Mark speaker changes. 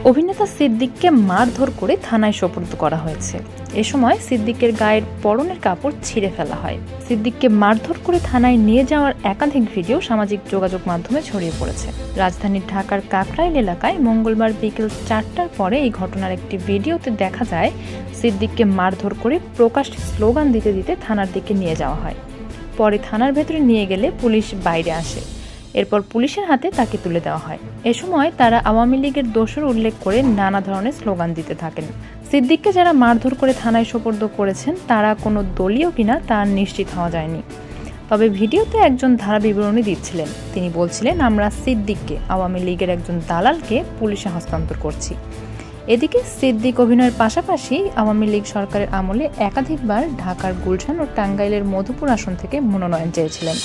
Speaker 1: অভিনেতা সিদ্দিককে মারধর করে থানায় সোপর্দ করা হয়েছে। এ সময় সিদ্দিকের গায়ের পরনের কাপড় ছিঁড়ে ফেলা হয়। সিদ্দিককে মারধর করে থানায় নিয়ে যাওয়ার একাধিক ভিডিও সামাজিক যোগাযোগ মাধ্যমে ছড়িয়ে পড়েছে। রাজধানীর ঢাকার কাকরাইল এলাকায় মঙ্গলবার বিকেল 4টার পরে এই ঘটনার একটি ভিডিওতে দেখা যায় সিদ্দিককে মারধর করে প্রকাশ্যে স্লোগান দিতে দিতে থানার দিকে নিয়ে যাওয়া হয়। পরে থানার ভেতরে নিয়ে গেলে পুলিশ বাইরে আসে। এরপর পুলিশের হাতে তাকে তুলে দেওয়া হয়। এ সময় তারা আওয়ামী লীগের দোষর উল্লেখ করে নানা ধরনের স্লোগান দিতে থাকেন। সিদ্দিককে যারা মারধর করে থানায় সোপর্দ করেছেন তারা কোনো দলীয় কিনা তা নিশ্চিত হওয়া যায়নি। তবে ভিডিওতে একজন ধারা বিবরণী দিচ্ছিলেন। তিনি বলছিলেন, আমরা সিদ্দিককে আওয়ামী লীগের একজন দালালকে পুলিশে হস্তান্তর করছি। এদিকে সিদ্দিক অভিনয়ের পাশাপাশি আওয়ামী লীগ সরকারের আমলে একাধিকবার ঢাকার গুলশান ও টাঙ্গাইলের মধুপুর আসন থেকে মনোনয়ন চেয়েছিলেন।